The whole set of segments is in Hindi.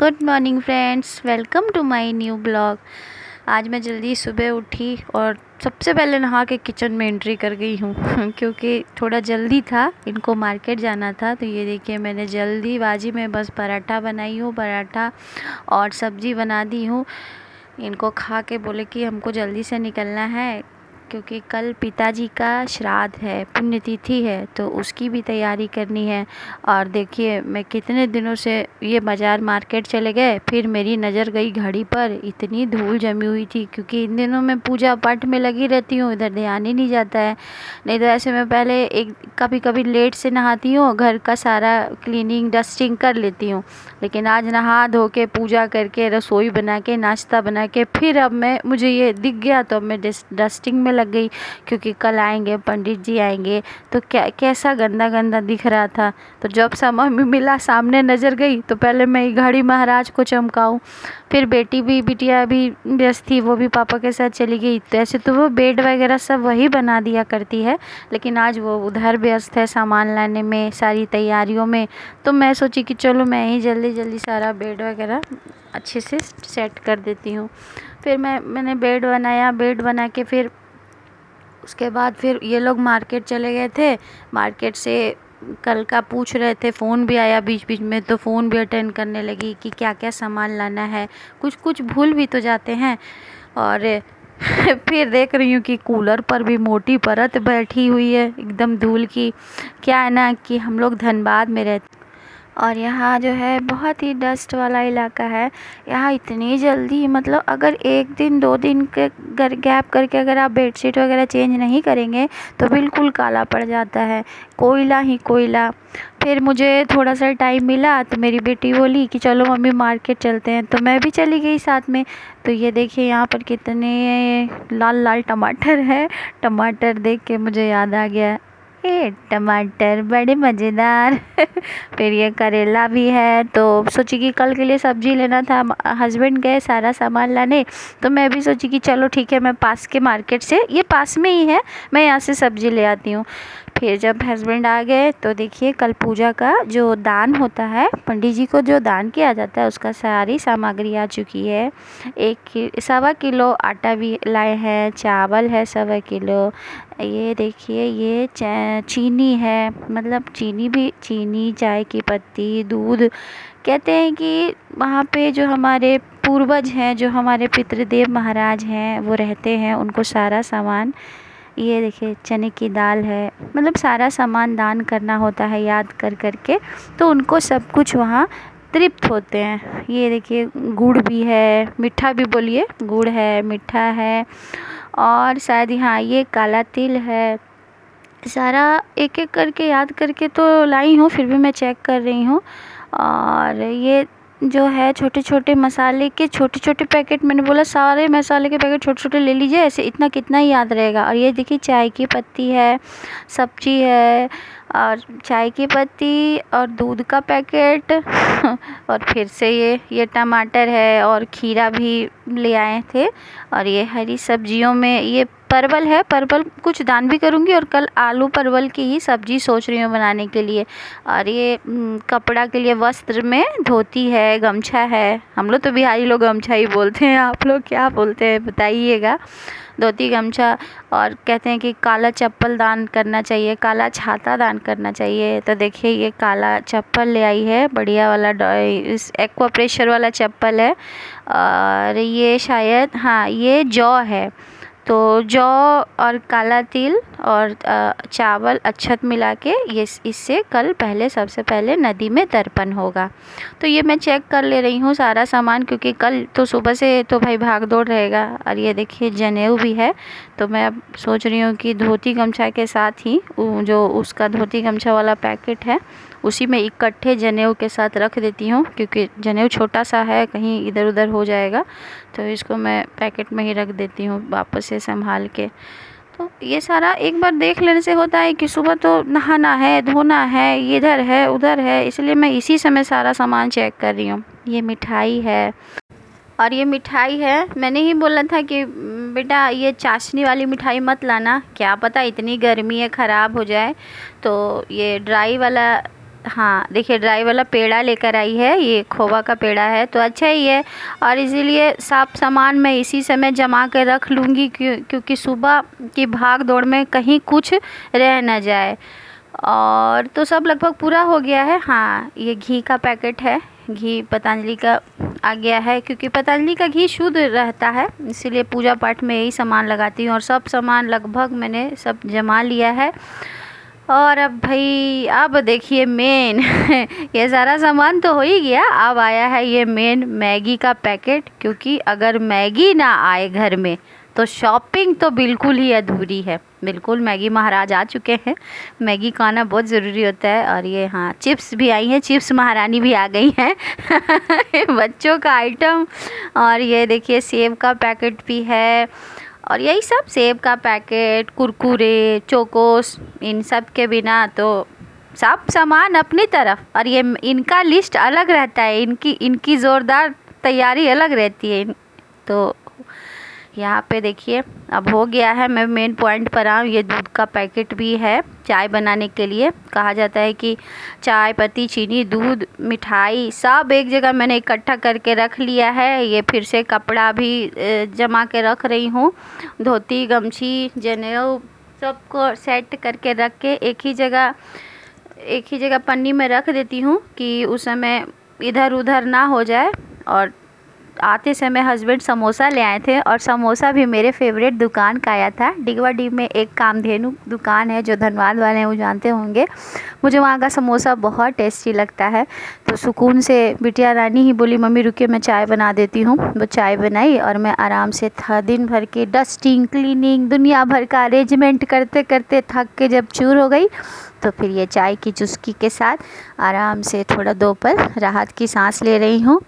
Good morning friends, welcome to my new blog. आज मैं जल्दी सुबह उठी और सबसे पहले नहा के किचन में एंट्री कर गई हूँ क्योंकि थोड़ा जल्दी था, इनको मार्केट जाना था। तो ये देखिए मैंने जल्दीबाजी में बस पराठा बनाई हूँ, पराठा और सब्ज़ी बना दी हूँ। इनको खा के बोले कि हमको जल्दी से निकलना है क्योंकि कल पिताजी का श्राद्ध है, पुण्यतिथि है, तो उसकी भी तैयारी करनी है। और देखिए मैं कितने दिनों से ये बाज़ार मार्केट चले गए, फिर मेरी नज़र गई घड़ी पर, इतनी धूल जमी हुई थी क्योंकि इन दिनों मैं पूजा पाठ में लगी रहती हूँ, इधर ध्यान ही नहीं जाता है। नहीं तो ऐसे मैं पहले कभी कभी लेट से नहाती हूँ, घर का सारा क्लीनिंग डस्टिंग कर लेती हूँ, लेकिन आज नहा धो के पूजा करके रसोई बना के नाश्ता बना के फिर अब मुझे ये दिख गया तो अब मैं डस्टिंग में लग गई क्योंकि कल आएंगे पंडित जी आएंगे। तो कैसा गंदा गंदा दिख रहा था। तो जब समय में मिला, सामने नज़र गई, तो पहले मैं घड़ी महाराज को चमकाऊं। फिर बिटिया भी व्यस्त थी, वो भी पापा के साथ चली गई। तो ऐसे तो वो बेड वगैरह सब वही बना दिया करती है, लेकिन आज वो उधर व्यस्त है सामान लाने में, सारी तैयारियों में। तो मैं सोची कि चलो मैं ही जल्दी जल्दी सारा बेड वगैरह अच्छे से सेट कर देती हूँ। फिर मैंने बेड बनाया, बेड बना के फिर उसके बाद फिर ये लोग मार्केट चले गए थे। मार्केट से कल का पूछ रहे थे, फ़ोन भी आया बीच बीच में, तो फ़ोन भी अटेंड करने लगी कि क्या क्या सामान लाना है। कुछ कुछ भूल भी तो जाते हैं। और फिर देख रही हूँ कि कूलर पर भी मोटी परत बैठी हुई है एकदम धूल की। क्या है ना कि हम लोग धनबाद में रहते और यहाँ जो है बहुत ही डस्ट वाला इलाका है। यहाँ इतनी जल्दी, मतलब अगर एक दिन 2 दिन के गैप करके अगर आप बेडशीट वगैरह चेंज नहीं करेंगे तो बिल्कुल काला पड़ जाता है, कोयला ही कोयला। फिर मुझे थोड़ा सा टाइम मिला तो मेरी बेटी बोली कि चलो मम्मी मार्केट चलते हैं, तो मैं भी चली गई साथ में। तो ये देखिए यहाँ पर कितने लाल लाल टमाटर है। टमाटर देख के मुझे याद आ गया, ये टमाटर बड़े मज़ेदार फिर ये करेला भी है। तो सोची कि कल के लिए सब्जी लेना था, हस्बैंड गए सारा सामान लाने, तो मैं भी सोची कि चलो ठीक है, मैं पास के मार्केट से, ये पास में ही है, मैं यहाँ से सब्जी ले आती हूँ। फिर जब हस्बैंड आ गए तो देखिए कल पूजा का जो दान होता है, पंडित जी को जो दान किया जाता है, उसका सारी सामग्री आ चुकी है। 1.25 किलो आटा भी लाए हैं, चावल है 1.25 किलो। ये देखिए ये चीनी है, मतलब चीनी, चाय की पत्ती, दूध। कहते हैं कि वहाँ पे जो हमारे पूर्वज हैं, जो हमारे पितृदेव महाराज हैं, वो रहते हैं, उनको सारा सामान, ये देखिए चने की दाल है, मतलब सारा सामान दान करना होता है याद कर कर के, तो उनको सब कुछ वहाँ तृप्त होते हैं। ये देखिए गुड़ भी है, मीठा भी बोलिए, गुड़ है, मीठा है, और शायद यहाँ ये काला तिल है। सारा एक एक करके याद करके तो लाई हूँ, फिर भी मैं चेक कर रही हूँ। और ये जो है छोटे छोटे मसाले के छोटे छोटे पैकेट, मैंने बोला सारे मसाले के पैकेट छोटे छोटे ले लीजिए, ऐसे इतना कितना ही याद रहेगा। और ये देखिए चाय की पत्ती है, सब्जी है, और चाय की पत्ती और दूध का पैकेट और फिर से ये टमाटर है, और खीरा भी ले आए थे। और ये हरी सब्जियों में ये परवल है, परवल कुछ दान भी करूँगी, और कल आलू परवल की ही सब्जी सोच रही हूँ बनाने के लिए। और ये कपड़ा के लिए वस्त्र में धोती है, गमछा है, हम लोग तो बिहारी लोग गमछा ही बोलते हैं, आप लोग क्या बोलते हैं बताइएगा। धोती गमछा, और कहते हैं कि काला चप्पल दान करना चाहिए, काला छाता दान करना चाहिए। तो देखिए ये काला चप्पल ले आई है, बढ़िया वाला इस एक्वा प्रेशर वाला चप्पल है। और ये शायद, हाँ ये जौ है, तो जौ और काला तिल और चावल अक्षत मिला के ये इससे कल सबसे पहले नदी में तर्पण होगा। तो ये मैं चेक कर ले रही हूँ सारा सामान, क्योंकि कल तो सुबह से तो भाई भाग दौड़ रहेगा। और ये देखिए जनेऊ भी है, तो मैं अब सोच रही हूँ कि धोती गमछा के साथ ही जो उसका धोती गमछा वाला पैकेट है, उसी में इकट्ठे जनेऊ के साथ रख देती हूँ, क्योंकि जनेऊ छोटा सा है, कहीं इधर उधर हो जाएगा, तो इसको मैं पैकेट में ही रख देती हूँ वापस से संभाल के। तो ये सारा एक बार देख लेने से होता है कि सुबह तो नहाना है, धोना है, इधर है उधर है, इसलिए मैं इसी समय सारा सामान चेक कर रही हूँ। ये मिठाई है, और ये मिठाई है, मैंने ही बोला था कि बेटा ये चाशनी वाली मिठाई मत लाना, क्या पता इतनी गर्मी है ख़राब हो जाए। तो ये ड्राई वाला हाँ देखिए ड्राई वाला पेड़ा लेकर आई है, ये खोवा का पेड़ा है तो अच्छा ही है। और इसीलिए सब सामान मैं इसी समय जमा कर रख लूँगी क्योंकि सुबह की भाग दौड़ में कहीं कुछ रह ना जाए। और तो सब लगभग पूरा हो गया है। हाँ ये घी का पैकेट है, घी पतंजलि का आ गया है क्योंकि पतंजलि का घी शुद्ध रहता है, इसीलिए पूजा पाठ में यही सामान लगाती हूँ। और सब सामान लगभग मैंने सब जमा लिया है। और अब भाई अब देखिए मेन ये सारा सामान तो हो ही गया, अब आया है ये मेन मैगी का पैकेट, क्योंकि अगर मैगी ना आए घर में तो शॉपिंग तो बिल्कुल ही अधूरी है। बिल्कुल मैगी महाराज आ चुके हैं, मैगी का आना बहुत ज़रूरी होता है। और ये हाँ चिप्स भी आई हैं, चिप्स महारानी भी आ गई हैं बच्चों का आइटम। और ये देखिए सेब का पैकेट भी है, और यही सब सेब का पैकेट, कुरकुरे, चोकोस, इन सब के बिना तो सब सामान अपनी तरफ। और ये इनका लिस्ट अलग रहता है, इनकी ज़ोरदार तैयारी अलग रहती है। तो यहाँ पे देखिए अब हो गया है। मैं मेन पॉइंट पर आऊँ, ये दूध का पैकेट भी है चाय बनाने के लिए। कहा जाता है कि चाय पत्ती, चीनी, दूध, मिठाई सब एक जगह मैंने इकट्ठा करके रख लिया है। ये फिर से कपड़ा भी जमा के रख रही हूँ, धोती, गमछी, जनेऊ सबको सेट करके रख के एक ही जगह पन्नी में रख देती हूँ कि उस समय इधर उधर ना हो जाए। और आते समय हस्बैंड समोसा ले आए थे, और समोसा भी मेरे फेवरेट दुकान का आया था। डिगवा डी में एक कामधेनु दुकान है, जो धनबाद वाले हैं वो जानते होंगे। मुझे वहाँ का समोसा बहुत टेस्टी लगता है। तो सुकून से बिटिया रानी ही बोली मम्मी रुकिए मैं चाय बना देती हूँ। वो चाय बनाई और मैं आराम से था दिन भर की डस्टिंग, क्लीनिंग, दुनिया भर का अरेंजमेंट करते करते थक के जब चूर हो गई, तो फिर ये चाय की चुस्की के साथ आराम से थोड़ा दोपहर राहत की सांस ले रही हूँ।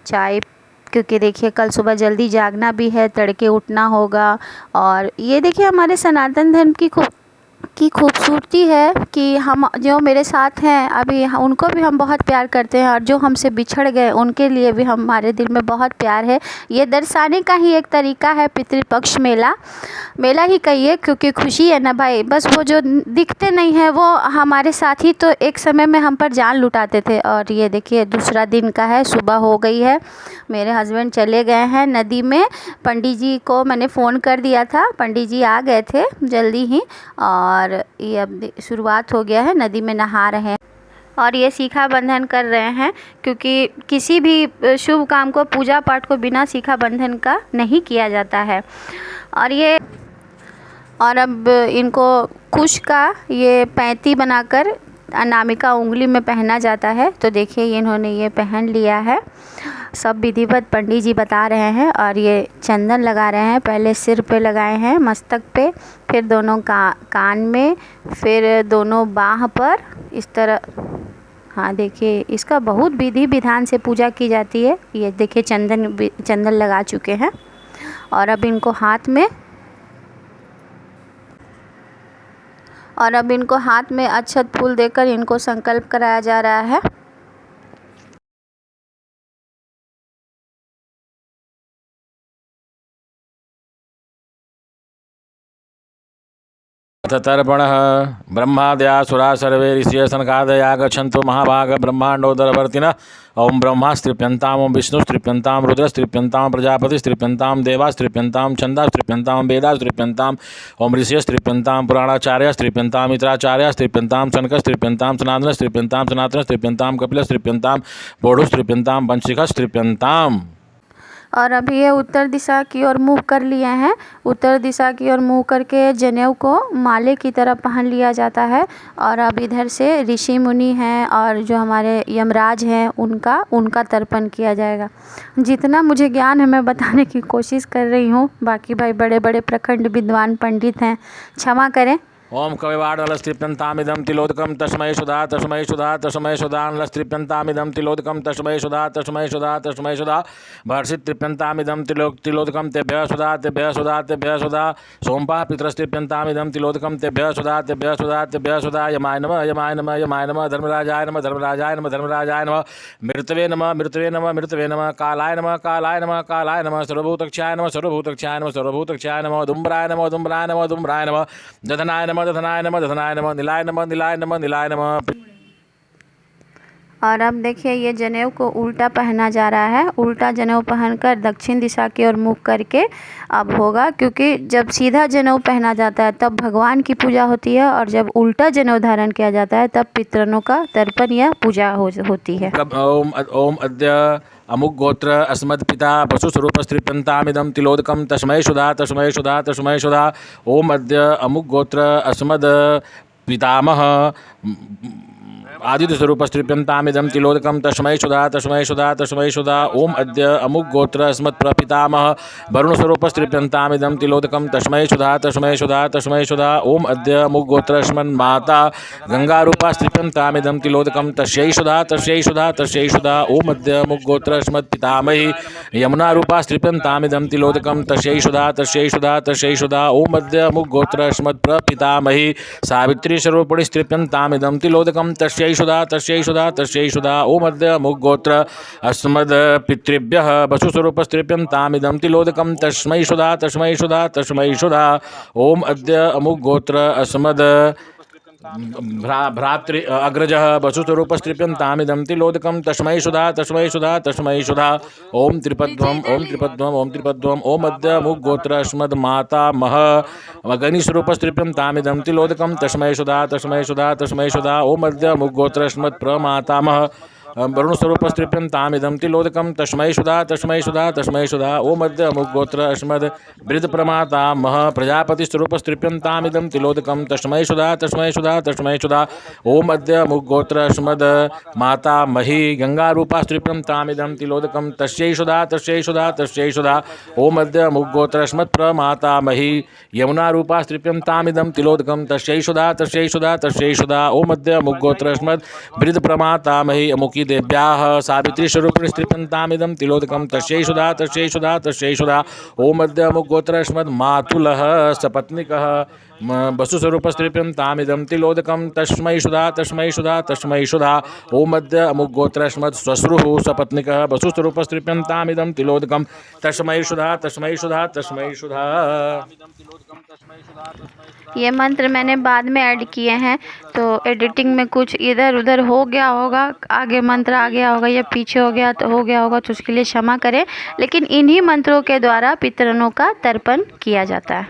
चाय क्योंकि देखिए कल सुबह जल्दी जागना भी है, तड़के उठना होगा। और ये देखिए हमारे सनातन धर्म की खूबसूरती है कि हम जो मेरे साथ हैं अभी उनको भी हम बहुत प्यार करते हैं, और जो हमसे बिछड़ गए उनके लिए भी हमारे दिल में बहुत प्यार है। ये दर्शाने का ही एक तरीका है पितृपक्ष मेला ही कहिए, क्योंकि खुशी है ना भाई। बस वो जो दिखते नहीं है वो हमारे साथ ही तो एक समय में हम पर जान लुटाते थे। और ये देखिए दूसरा दिन का है, सुबह हो गई है, मेरे हस्बैंड चले गए हैं नदी में। पंडित जी को मैंने फ़ोन कर दिया था, पंडित जी आ गए थे जल्दी ही। और ये अब शुरुआत हो गया है, नदी में नहा रहे हैं और ये शिखा बंधन कर रहे हैं, क्योंकि किसी भी शुभ काम को, पूजा पाठ को बिना शिखा बंधन का नहीं किया जाता है। और अब इनको कुश का ये पैंती बनाकर अनामिका उंगली में पहना जाता है। तो देखिए इन्होंने ये पहन लिया है, सब विधिवत पंडित जी बता रहे हैं। और ये चंदन लगा रहे हैं, पहले सिर पे लगाए हैं, मस्तक पे, फिर दोनों कान में, फिर दोनों बाह पर, इस तरह। हाँ देखिए इसका बहुत विधि विधान से पूजा की जाती है। ये देखिए चंदन लगा चुके हैं। और अब इनको हाथ में अक्षत फूल देकर इनको संकल्प कराया जा रहा है। तर्पणः ब्रह्मादयासुरा सर्वे ऋषयः सनकादया गच्छन्तु महाभाग ब्रह्मांडोदरवर्तिनः। ओम ब्रह्मास्त्रिप्यन्तां, ओम विष्णुस्त्रिप्यन्तां, रुद्रस्त्रिप्यन्तां, प्रजापतिस्त्रिप्यन्तां, देवास्त्रिप्यन्तां, छन्दास्त्रिप्यन्तां, वेदास्त्रिप्यन्तां, ओम ऋषयस्त्रिप्यन्तां, पुराणाचार्यस्त्रिप्यन्तां, मित्राचार्यस्त्रिप्यन्तां, सनकस्त्रिप्यन्तां, सनातनस्त्रिप्यन्तां, सनातनस्त्रिप्यन्तां, कपिलस्त्रिप्यन्तां, बोढुस्त्रिप्यन्तां, वंशिकस्त्रिप्यन्तां। और अभी ये उत्तर दिशा की ओर मुँह कर लिए हैं। उत्तर दिशा की ओर मुँह करके जनेऊ को माले की तरह पहन लिया जाता है। और अब इधर से ऋषि मुनि हैं और जो हमारे यमराज हैं उनका तर्पण किया जाएगा। जितना मुझे ज्ञान है मैं बताने की कोशिश कर रही हूँ, बाकी भाई बड़े बड़े प्रखंड विद्वान पंडित हैं, क्षमा करें। ओम कविवाडलस्त्रिप्यन्तामिदं तिलोदकं तस्मै सुधा तस्मै सुधा तस्मै सुधानलस्त्रिप्यन्तामिदं तिलोदकं तस्मै सुधा तस्मै सुधा तस्मै सुधा भर्षित्रिप्यन्तामिदं तिलोदकं तेभ्यः सुधा तेभ्यः सुधा तेभ्यः सुधा सोमपाः पितरस्त्रिप्यन्तामिदं तिलोदकं तेभ्यः सुधा तेभ्यः सुधा तेभ्यः सुधा यमाय नमः यमाय नमः यमाय नमः धर्मराजाय नमः धर्मराजाय नमः धर्मराजाय नमः मृतवे नमः मृतवे नमः मृतवे नमः कालाय नमः कालाय नमः कालाय नमः सर्वभूतक्षाय नमः सर्वभूतक्षाय नमः सर्वभूतक्षाय नमः दुम्बराय नमः दुम्बराय नमः दुम्बराय नमः दधनाय नमः दधनाय नमः दधनाय नमः नीलाय नमः नीलाय नमः नीलाय नमः। और अब देखिए ये जनेऊ को उल्टा पहना जा रहा है। उल्टा जनेऊ पहनकर दक्षिण दिशा की ओर मुख करके अब होगा, क्योंकि जब सीधा जनेऊ पहना जाता है तब भगवान की पूजा होती है, और जब उल्टा जनेऊ धारण किया जाता है तब पितरों का तर्पण या पूजा होती है। ओम अद्य अमुक गोत्र अस्मद् पिता पशुस्वरूपस्त्रिप्यन्तामिदं तिलोदकं तस्मै सुधा तस्मै सुधा तस्मै सुधा। ओम अद्य अमुक गोत्र अस्मद् पितामह आदित्यस्वरूपस्त्रिप्यन्तामिदं तिलोदकं तस्मै सुधा तस्मै सुधा तस्मै सुधा। ओम अद्य अमुक गोत्र अस्मत् प्रपितामह वरुणस्वरूपस्त्रिप्यन्तामिदं तिलोदकं तस्मै सुधा तस्मै सुधा तस्मै सुधा। ओम अद्य अमुक गोत्र अस्मन्माता गंगारूपास्त्रिप्यन्तामिदं तिलोदकं तस्यै सुधा तस्यै सुधा तस्यै सुधा। ओम अद्य अमुक गोत्र अस्मत् पितामही यमुनारूपास्त्रिप्यन्तामिदं तिलोदकं तस्यै सुधा तस्यै सुधा तस्यै सुधा। ओम अद्य अमुक गोत्र अस्मत् प्रपितामही सावित्रीस्वरूपिणीस्त्रिप्यन्तामिदं तिलोदकं तस्यै सुधा तस्यै सुधा तस्यै सुधा। ओम अद्य अमुक गोत्र अस्मद् पितृभ्यः वसुस्वरूपस्त्रिप्यन्तामिदं तिलोदकं तस्मै सुधा तस्मै सुधा तस्मै सुधा। ओम अद्य अमुक गोत्र अस्मद् भ्रातृ अग्रजः वसुस्वरूपस्त्रिप्यन्तामिदं तिलोदकं तस्मै सुधा तस्मै सुधा तस्मै सुधा। ओम त्रिपद्वम् ओम त्रिपद्वम् ओम त्रिपद्वम्। ओम अद्य अमुक गोत्र अस्मद् माता मह अग्निस्वरूपस्त्रिप्यन्तामिदं तिलोदकं तस्मै सुधा तस्मै सुधा तस्मै सुधा। ओम अद्य अमुक गोत्र अस्मद् प्रमातामह वरुणस्वरूपस्त्रिप्यन्तामिदं तिलोदकं तस्मै सुधा तस्मै सुधा तस्मै सुधा। ओम अद्य अमुक गोत्र अस्मद् वृद्धप्रमातामह प्रजापतिस्वरूपस्त्रिप्यन्तामिदं तिलोदकं तस्मै सुधा तस्मै सुधा तस्मै सुधा। ओम अद्य अमुक गोत्र अस्मद् माता मही गंगारूपास्त्रिप्यन्तामिदं तिलोदकं तस्यै सुधा तस्यै सुधा तस्यै सुधा। ओम अद्य अमुक गोत्र अस्मत् प्रमाता मही यमुनारूपास्त्रिप्यन्तामिदं तिलोदकं तस्यै सुधा तस्यै सुधा तस्यै सुधा। ओम अद्य अमुक गोत्र अस्मद् वृद्धप्रमाता मही अमुकी देव्याः सावित्रीस्वरूपिणीस्त्रिप्यन्तामिदं तिलोदकं तस्यै सुधा तस्यै सुधा तस्यै सुधा। ओम अद्य अमुक गोत्र अस्मद् मातुलः सपत्निकः वसुस्वरूपस्त्रिप्यन्तामिदं तिलोदकं तस्मै सुधा तस्मै सुधा तस्मै सुधा। ओम अद्य अमुक गोत्र अस्मद् श्वश्रुः सपत्निकः वसुस्वरूपस्त्रिप्यन्तामिदं तिलोदकं तस्मै सुधा तस्मै सुधा तस्मै सुधा। ये मंत्र मैंने बाद में ऐड किए हैं, तो एडिटिंग में कुछ इधर उधर हो गया होगा, आगे मंत्र आ गया होगा या पीछे हो गया होगा, तो उसके लिए क्षमा करें। लेकिन इन्हीं मंत्रों के द्वारा पितरों का तर्पण किया जाता है।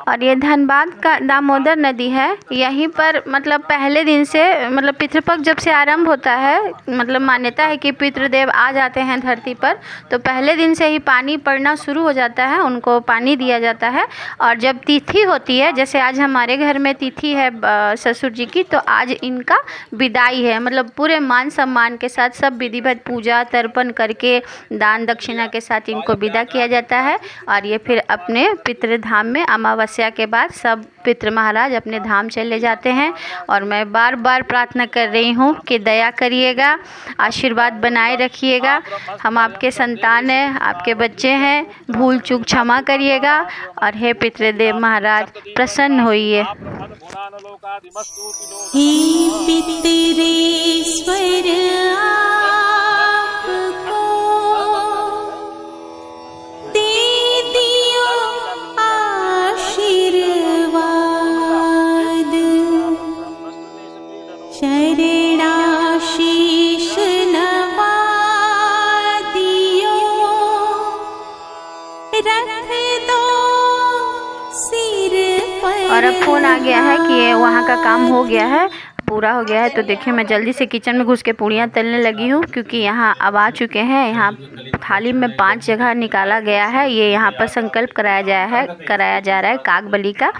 और ये धनबाद का दामोदर नदी है। यहीं पर मतलब पहले दिन से मतलब पितृपक्ष जब से आरंभ होता है, मतलब मान्यता है कि पितृदेव आ जाते हैं धरती पर, तो पहले दिन से ही पानी पड़ना शुरू हो जाता है, उनको पानी दिया जाता है। और जब तिथि होती है, जैसे आज हमारे घर में तिथि है ससुर जी की, तो आज इनका विदाई है, मतलब पूरे मान सम्मान के साथ सब विधिवत पूजा तर्पण करके दान दक्षिणा के साथ इनको विदा किया जाता है। और ये फिर अपने पितृधाम में अमावस्या के बाद सब पितृ महाराज अपने धाम चले जाते हैं। और मैं बार बार प्रार्थना कर रही हूँ कि दया करिएगा, आशीर्वाद बनाए रखिएगा। हम आपके संतान हैं, आपके बच्चे हैं, भूल चूक क्षमा करिएगा। और हे पितृदेव महाराज प्रसन्न होइए। हे पितरेश्वर आपको दे दियो आशीर्वाद, शरणाशीष नवा दियो, रख दो सिर पर। और अब फ़ोन आ गया है कि ये वहाँ का काम हो गया है, पूरा हो गया है। तो देखिए मैं जल्दी से किचन में घुस के पूड़ियाँ तलने लगी हूँ, क्योंकि यहाँ अब आ चुके हैं। यहाँ थाली में 5 जगह निकाला गया है। ये यहाँ पर संकल्प कराया जा रहा है काग बलि का,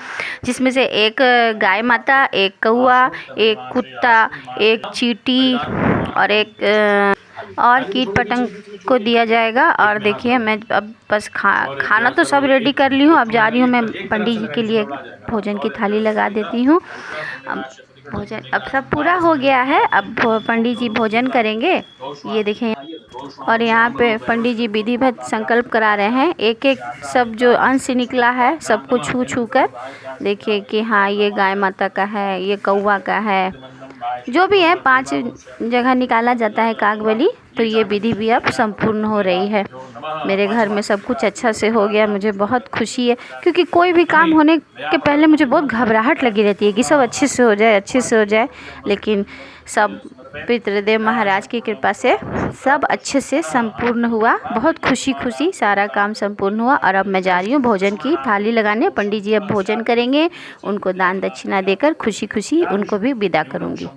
जिसमें से एक गाय माता, एक कौआ, एक कुत्ता, एक चींटी और एक और कीट पतंग को दिया जाएगा। और देखिए मैं अब बस खाना तो सब रेडी कर ली हूँ। अब जा रही हूँ मैं पंडित जी के लिए भोजन की थाली लगा देती हूँ। भोजन अब सब पूरा हो गया है, अब पंडित जी भोजन करेंगे। ये देखें, और यहाँ पे पंडित जी विधिवत संकल्प करा रहे हैं। एक एक सब जो अंश निकला है सबको छू छू कर देखिए कि हाँ ये गाय माता का है, ये कौवा का है, जो भी है 5 जगह निकाला जाता है काग बलि। तो ये विधि भी अब संपूर्ण हो रही है। मेरे घर में सब कुछ अच्छा से हो गया, मुझे बहुत खुशी है, क्योंकि कोई भी काम होने के पहले मुझे बहुत घबराहट लगी रहती है कि सब अच्छे से हो जाए, अच्छे से हो जाए। लेकिन सब पितृदेव महाराज की कृपा से सब अच्छे से संपूर्ण हुआ। बहुत खुशी खुशी सारा काम संपूर्ण हुआ। और अब मैं जा रही हूँ भोजन की थाली लगाने। पंडित जी अब भोजन करेंगे, उनको दान दक्षिणा देकर खुशी खुशी उनको भी विदा करूँगी।